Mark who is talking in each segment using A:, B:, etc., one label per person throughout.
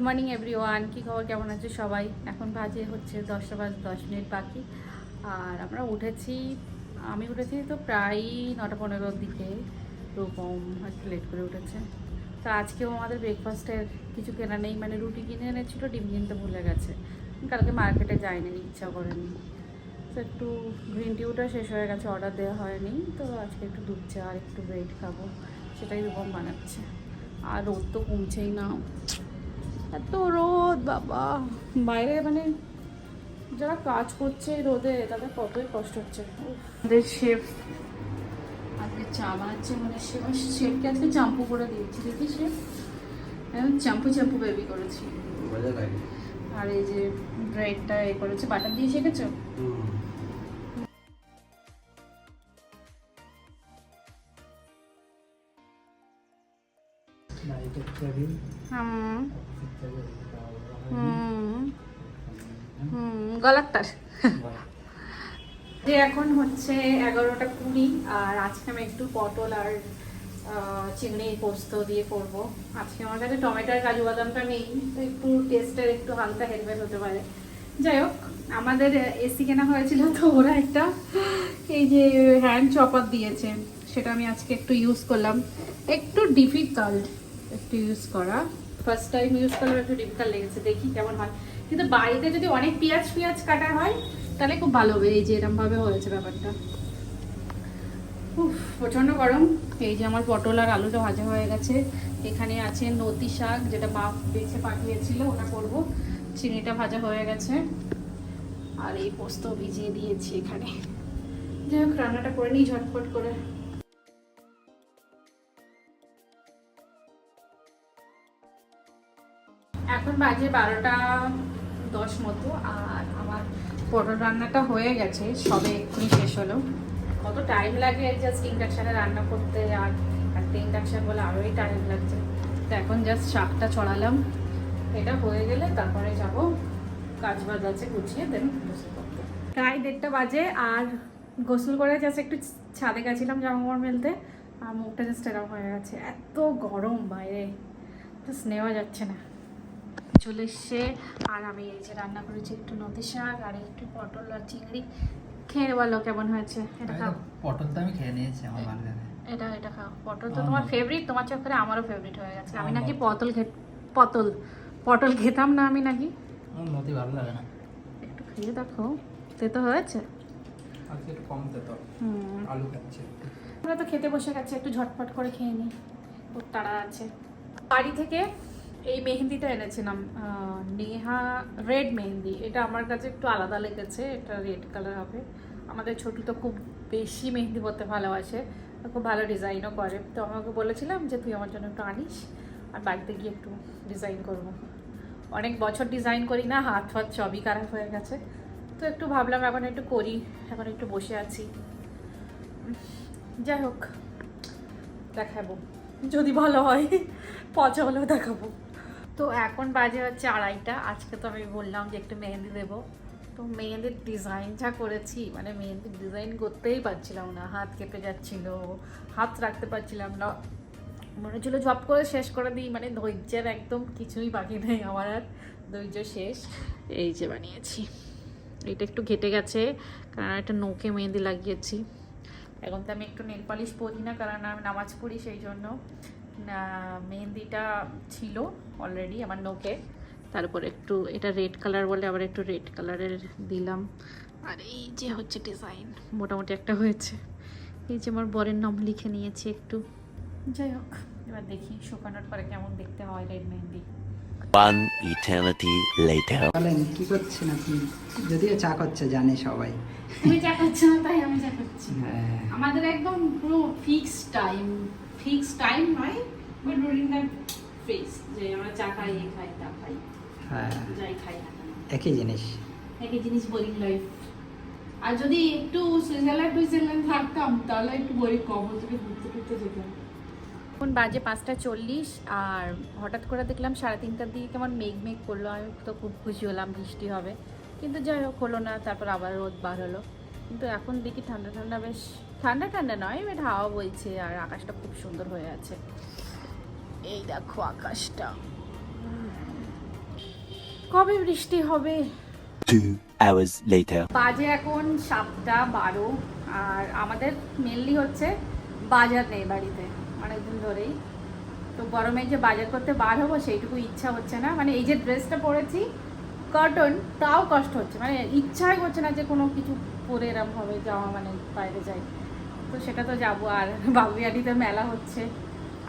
A: Morning everyone, কি খবর, কেমন আছে সবাই? এখন বাজে হচ্ছে 10টা বাজে 10 মিনিট বাকি। আর আমরা উঠেছি, আমি উঠেছি তো প্রায় 9টা 15-র দিকে। রূপম একটু লেট করে উঠেছে। তো আজকেও আমাদের ব্রেকফাস্টের কিছু কেনা নেই, মানে রুটি কিনে এনেছিল, ডিম কিনতে ভুলে গেছে। কালকে মার্কেটে যায়নি, ইচ্ছা করেনি। তো একটু গ্রিন টিউটা শেষ হয়ে গেছে, অর্ডার দেওয়া হয়নি। তো আজকে একটু দুধ চা আর একটু ব্রেড খাবো, সেটাই রূপম বানাচ্ছে। আর রোদ তো কমছেই না, এত রোদ বাবা। বাইরে মানে যারা কাজ করছে রোদে তাদের কতই কষ্ট হচ্ছে। আমাদের শেফ আজকে চা বানাচ্ছে, মানে শেফকে আজকে চাম্পু করে দিয়েছি, দেখি শেফ এখন চাম্পু বেবি করেছি। আর এই যে ব্রেডটা এ করেছে, বাটার দিয়ে শেখেছো? গলারটার যে এখন হচ্ছে 11টা 20, আর আজকে আমি একটু পটল আর চিংড়ি পোস্ত দিয়ে করব। আজকে আমার কাছে টমেটো আর কাজু বাদামটা নেই, তো একটু টেস্টের একটু হালকা হেলমেট হতে পারে। যাই হোক, আমাদের এসি কেনা হয়েছিল, তো ওরা একটা এই যে হ্যান্ড চপার দিয়েছে, সেটা আমি আজকে একটু ইউজ করলাম। একটু ডিফিকাল্ট একটু ইউজ করা, ফার্স্ট টাইম ইউজ করলাম, একটু ডিফিকাল্ট লেগেছে, দেখি কেমন হয়। কিন্তু বাড়িতে যদি অনেক পেঁয়াজ কাটা হয় তাহলে খুব ভালো হবে। এই যে এরমভাবে হয়েছে ব্যাপারটা। প্রচণ্ড গরম। এই যে আমার পটল আর আলুটা ভাজা হয়ে গেছে। এখানে আছে নতি শাক, যেটা মা বেছে পাঠিয়েছিল, ওটা করব। চিনিটা ভাজা হয়ে গেছে, আর এই পোস্ত ভিজিয়ে দিয়েছি এখানে। যাই হোক, রান্নাটা করে নিই ঝটফট করে। এখন বাজে 12টা 10 মতো, আর আমার পটল রান্নাটা হয়ে গেছে, সবে এক্ষুনি শেষ হলো। কত টাইম লাগে জাস্ট ইন্ডাকশানে রান্না করতে, আর একটা ইন্ডাকশান বলে আরোই টাইম লাগছে। তো এখন জাস্ট শাকটা ছড়ালাম, এটা হয়ে গেলে তারপরে যাব কাজ বাজ আছে গুছিয়ে, দেন গোসল করতে। প্রায় 1:30 বাজে, আর গোসল করে জাস্ট একটু ছাদে গেছিলাম জামা কাপড় মেলতে, আর মুখটা জাস্ট এরকম হয়ে গেছে, এত গরম বাইরে, জাস্ট নেওয়া যাচ্ছে না। চলে এসছে, আর আমি এই যে রান্না করেছি একটু নতি শাক আর একটু পটল আর চিংড়ি। খেয়ে বলো কেমন হয়েছে। এটা খাও।
B: পটল তো আমি খেয়ে নিয়েছি, আমার ভালো লাগে।
A: এটা খাও। পটল তো তোমার ফেভারিট, তোমার চক্করে আমারও ফেভারিট হয়ে গেছে। আমি নাকি পটল খেতাম না, আমি নাকি।
B: আমার নতি ভালো লাগে না।
A: একটু খেয়ে দেখো, তেতো হয়েছে।
B: আজকে একটু কম তেতো। আলু খাচ্ছে।
A: আমরা তো খেতে বসে গেছি, একটু ঝটপট করে খেয়ে নিই, খুব তাড়া আছে। বাড়ি থেকে এই মেহেন্দিটা এনেছিলাম, নেহা রেড মেহেন্দি। এটা আমার কাছে একটু আলাদা লেগেছে, এটা রেড কালার হবে। আমাদের ছোটু তো খুব বেশি মেহেন্দি পরতে ভালোবাসে, খুব ভালো ডিজাইনও করে। তো আমাকে বলেছিলাম যে তুই আমার জন্য একটু আনিস, আর বাড়িতে গিয়ে একটু ডিজাইন করব। অনেক বছর ডিজাইন করি না, হাত ফাত সবই খারাপ হয়ে গেছে, তো একটু ভাবলাম এখন একটু করি। এখন একটু বসে আছি, যাই হোক দেখাবো, যদি ভালো হয় পচা হলেও দেখাবো। তো এখন বাজে হচ্ছে 2:30। আজকে তো আমি বললাম যে একটু মেহেন্দি দেবো, তো মেহেন্দির ডিজাইন যা করেছি, মানে মেহেন্দির ডিজাইন করতেই পারছিলাম না, হাত কেঁপে যাচ্ছিল, হাত রাখতে পারছিলাম না, মনে হচ্ছিল ঝপ করে শেষ করে দিই। মানে ধৈর্যের একদম কিছুই বাকি নেই আমার, আর ধৈর্য শেষ। এই যে বানিয়েছি, এটা একটু ঘেটে গেছে কারণ একটা নৌকে মেহেন্দি লাগিয়েছি। এখন তো আমি একটু নেল পালিশ পরি না, কারণ আমি নামাজ পড়ি, সেই জন্য মেহেন্দিটা ছিল অলরেডি আমার নোকে। তারপর একটু এটা রেড কালার বলে, আবার একটু রেড কালারের দিলাম। আর এই যে হচ্ছে ডিজাইন, মোটামুটি একটা হয়েছে। এই যে আমার বরের নাম লিখে নিয়েছি একটু। যাই হোক, এবার দেখি শুকানোর পরে কেমন দেখতে হয় red mehndi.
C: One eternity later.
B: বলেন কি করছেন আপনি? যদিও চা করছে জানে সবাই।
A: তুমি চা করছো না, তাই আমি চা করছি।
B: হ্যাঁ,
A: আমাদের একদম পুরো ফিক্সড টাইম নয়, বাট রুটিন টাইম ফিক্স, যে আমরা চা খাই, এই খাই, তা খাই,
B: হ্যাঁ,
A: যাই খাই না কেন।
B: একই জিনিস।
A: একই জিনিস, বোরিং লাইফ। আর যদি একটু সুইজারল্যান্ড থাকতাম তাহলে একটু বোরিং কম হতো, ঘুরতে যেতাম। এখন বাজে 5:40, আর হঠাৎ করে দেখলাম 3:30টার দিকে কেমন মেঘ করলো। আমি তো খুব খুশি হলাম বৃষ্টি হবে, কিন্তু যাই হোক হলো না। তারপর আবার রোদ বার হলো, কিন্তু এখন দেখি ঠান্ডা বেশ ঠান্ডা নয়, বাট হাওয়া বইছে, আর আকাশটা খুব সুন্দর হয়ে আছে। এই দেখো আকাশটা, কবে বৃষ্টি হবে।
C: 2 hours later.
A: বাজে এখন 7:12 আর আমাদের মেনলি হচ্ছে বাজার নেই বাড়িতে অনেকদিন ধরেই। তো গরমে যে বাজার করতে বার হবো সেইটুকু ইচ্ছা হচ্ছে না। মানে এই যে ড্রেসটা পরেছি কটন, তাও কষ্ট হচ্ছে, মানে ইচ্ছাই করছে না যে কোনো কিছু পরে এরম হবে যাওয়া, মানে বাইরে যাই। তো সেটা তো যাবো। আর বাবুইয়াটিতে মেলা হচ্ছে,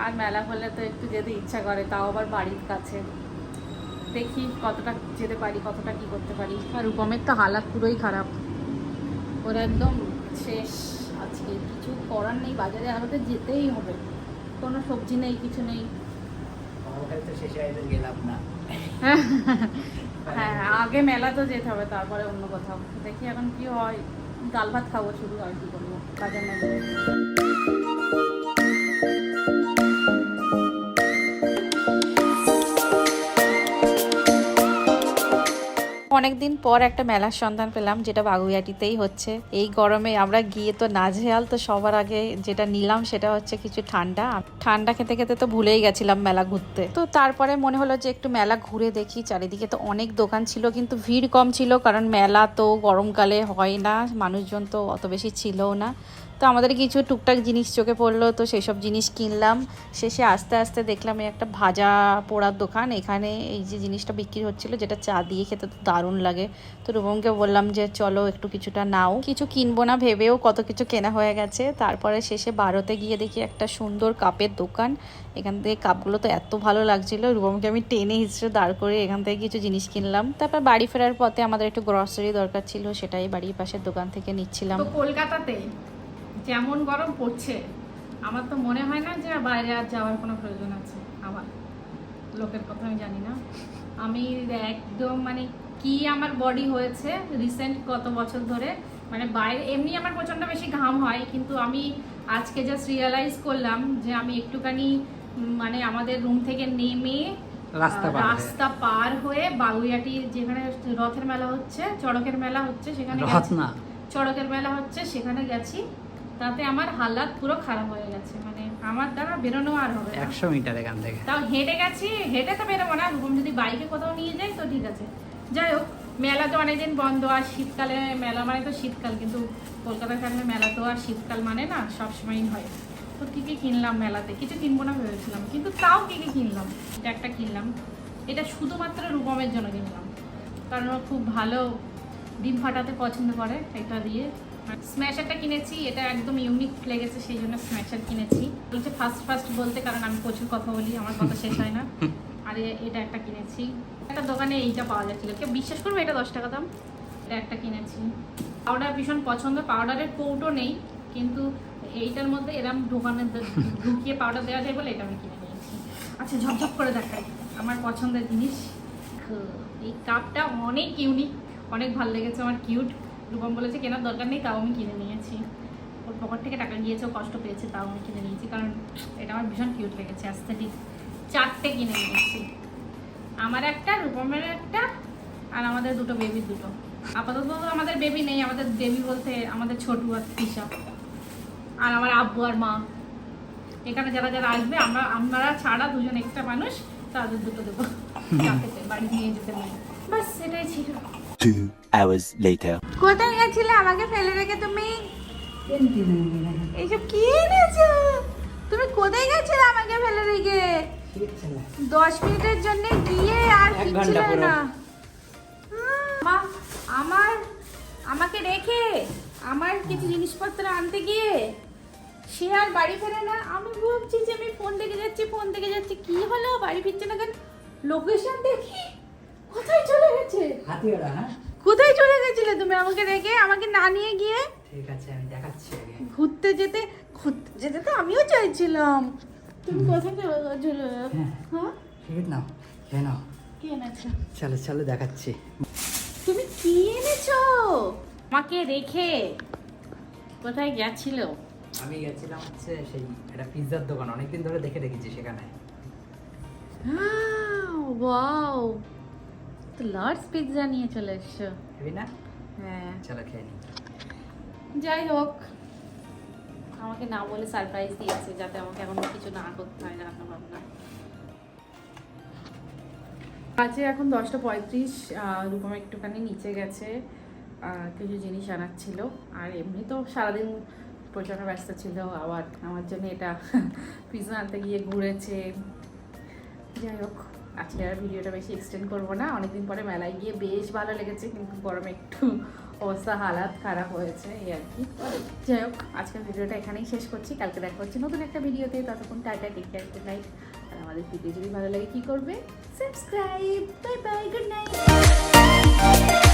A: আর মেলা হলে তো একটু যেতে ইচ্ছা করে, তাও আবার বাড়ির কাছে। দেখি কতটা যেতে পারি, কতটা কি করতে পারি। আর রূপমের তো হালাত পুরোই খারাপ, ওরা একদম শেষ। আজকে কিছু করার নেই, বাজারে আমাদের যেতেই হবে, কোনো সবজি নেই, কিছু নেই।
B: তো শেষে গেলাম না।
A: হ্যাঁ আগে মেলা তো যেতে হবে, তারপরে অন্য কোথাও দেখি এখন কি হয়। ডাল ভাত খাবো শুধু, আর কি করবো, বাজার না গেলে। অনেকদিন পর একটা মেলার সন্ধান পেলাম, যেটা বাগুইয়াটিতেই হচ্ছে। এই গরমে আমরা গিয়ে তো নাজেহাল। তো সবার আগে যেটা নিলাম সেটা হচ্ছে কিছু ঠান্ডা। ঠান্ডা খেতে খেতে তো ভুলেই গেছিলাম মেলা ঘুরতে। তো তারপরে মনে হলো যে একটু মেলা ঘুরে দেখি। চারিদিকে তো অনেক দোকান ছিল, কিন্তু ভিড় কম ছিল, কারণ মেলা তো গরমকালে হয় না, মানুষজন তো অত বেশি ছিলও না। তো আমাদের কিছু টুকটাক জিনিস চোখে পড়লো, তো সেই সব জিনিস কিনলাম। শেষে আস্তে আস্তে দেখলাম এই একটা ভাজা পোড়ার দোকান। এখানে এই যে জিনিসটা বিক্রি হচ্ছিল, যেটা চা দিয়ে খেতে তো দারুণ লাগে। তো রূপমকে বললাম যে চলো একটু কিছুটা নাও। কিছু কিনবো না ভেবেও কত কিছু কেনা হয়ে গেছে। তারপরে শেষে বারোতে গিয়ে দেখি একটা সুন্দর কাপের দোকান। এখান থেকে কাপগুলো তো এত ভালো লাগছিল, রূপমকে আমি টেনে হিসেবে দাঁড় করে এখান থেকে কিছু জিনিস কিনলাম। তারপর বাড়ি ফেরার পথে আমাদের একটু গ্রসারি দরকার ছিল, সেটাই বাড়ির পাশের দোকান থেকে নিচ্ছিলাম। তো কলকাতাতে যেমন গরম পড়ছে, আমার তো মনে হয় না যে বাইরে আর যাওয়ার কোনো প্রয়োজন আছে। আমার লোকের কথা আমি জানি না, আমি একদম মানে কি আমার বডি হয়েছে রিসেন্ট কত বছর ধরে, মানে বাইরে এমনি আমার প্রচণ্ড বেশি ঘাম হয়, কিন্তু আমি আজকে জাস্ট রিয়েলাইজ করলাম যে আমি একটুখানি মানে আমাদের রুম থেকে নেমে রাস্তা পার হয়ে বাগুইয়াটি, যেখানে রথের মেলা হচ্ছে, চড়কের মেলা হচ্ছে, সেখানে চড়কের মেলা হচ্ছে, সেখানে গেছি। তাতে আমার হালাত পুরো খারাপ হয়ে গেছে, মানে আমার দ্বারা বেরোনো আর হবে
B: 100 মিটার এখান থেকে।
A: তাও হেঁটে গেছি, হেঁটে তো বেরোবো না, রূপম যদি বাইকে কোথাও নিয়ে যাই তো ঠিক আছে। যাই হোক, মেলা তো অনেকদিন বন্ধ, আর শীতকালে মেলা মানে তো শীতকাল, কিন্তু কলকাতার কারণে মেলা তো আর শীতকাল মানে না, সবসময়ই হয়। তো কী কী কিনলাম মেলাতে, কিছু কিনবো না ভেবেছিলাম, কিন্তু তাও কী কী কিনলাম। এটা একটা কিনলাম, এটা শুধুমাত্র রূপমের জন্য কিনলাম, কারণ ও খুব ভালো ডিম ফাটাতে পছন্দ করে, এটা দিয়ে। স্ম্যাশারটা কিনেছি, এটা একদম ইউনিক লেগেছে, সেই জন্য স্ম্যাশার কিনেছি। বলছে ফার্স্ট বলতে, কারণ আমি প্রচুর কথা বলি, আমার কথা শেষ হয় না। আর এটা একটা কিনেছি, একটা দোকানে এইটা পাওয়া যাচ্ছিল, কেউ বিশ্বাস করবে এটা 10 টাকা দাম। এটা একটা কিনেছি। পাউডার ভীষণ পছন্দ, পাউডারের কৌটো নেই, কিন্তু এইটার মধ্যে এরম দোকানে ঢুকিয়ে পাউডার দেওয়া যায় বলে এটা আমি কিনে নিয়েছি। আচ্ছা ঝপঝপ করে দেখাই আমার পছন্দের জিনিস। এই কাপটা অনেক ইউনিক, অনেক ভালো লেগেছে আমার, কিউট। রূপম বলেছে কেনার দরকার নেই, তাও আমি কিনে নিয়েছি। ওর পকেট থেকে টাকা গিয়েছে, কষ্ট পেয়েছে, তাও আমি কিনে নিয়েছি, কারণ এটা আমার ভীষণ কিউট লেগেছে। অ্যাস্থেটিক 4টে কিনে নিয়েছি, আমার একটা, রূপমের একটা, আর আমাদের দুটো বেবির দুটো। আপাতত আমাদের বেবি নেই, আমাদের বেবি বলতে আমাদের ছোটু আর তিশা, আর আমার আব্বু আর মা। এখানে যারা যারা আসবে, আমরা ছাড়া দুজন এক্সট্রা মানুষ, তাদের দুটো দেবো বাড়ি নিয়ে যেতে পারি। বাস সেটাই ছিল।
C: 2 hours later.
A: কোথায় গেছিলে আমাকে ফেলে রেখে তুমি? এইসব কি এনেছো তুমি? কোথায় গেছিলে আমাকে ফেলে রেখে? 10 মিনিটের জন্য গিয়ে আর কিচ্ছু না। আমাকে রেখে আমার কিছু জিনিসপত্র আনতে গিয়ে সে আর বাড়ি ফেরে না। আমি ভাবছি যে আমি ফোন দেখে যাচ্ছি, কি হলো বাড়ি ফিরছে না কেন? লোকেশন দেখি কোথায় চলে গেছে।
B: হাতিওড়া। হ্যাঁ,
A: কোথায় চলে গেছিলে তুমি আমাকে রেখে, আমাকে না নিয়ে গিয়ে?
B: ঠিক আছে আমি দেখাচ্ছি আগে।
A: ঘুরতে যেতে তো আমিও চাইছিলাম। তুমি কোথায় চলে গেছিলে? হ্যাঁ
B: ঠিক নাও, খেয়ে নাও।
A: কি এনেছো?
B: চলো দেখাচ্ছি।
A: তুমি কি এনেছো আমাকে রেখে? কোথায় গেছিল?
B: আমি গেছিলাম হচ্ছে সেই একটা পিৎজার দোকান, অনেকদিন ধরে দেখে রেখেছি সেখানে।
A: ওয়াও, তো লার্জ পিৎজা নিয়ে চলে এসছো।
B: হেবি না?
A: হ্যাঁ
B: চলো খেয়ে নিই।
A: যাই হোক, আমাকে না বলে সারপ্রাইজ দিয়েছে, যাতে আমাকে এখন কিছু না করতে হয় রান্না বান্না। আজকে এখন 10:35, রূপম একটুখানি নিচে গেছে, কিছু জিনিস আনাচ্ছিল। আর এমনি তো সারাদিন প্রচণ্ড ব্যস্ত ছিল, আবার আমার জন্য এটা পিৎজা আনতে গিয়ে ঘুরেছে। যাই হোক, আজকে আর ভিডিওটা বেশি এক্সটেন্ড করবো না। অনেকদিন পরে মেলায় গিয়ে বেশ ভালো লেগেছে, কিন্তু গরমে একটু অবস্থা হালাত খারাপ হয়েছে এই আর কি। যাই হোক, আজকের ভিডিওটা এখানেই শেষ করছি। কালকে দেখা হচ্ছে নতুন একটা ভিডিওতে। ততক্ষণ টাটা, টেক কেয়ার, গুড নাইট। আর আমাদের ভিডিও যদি ভালো লাগে কী করবে? Subscribe. Bye bye, good night.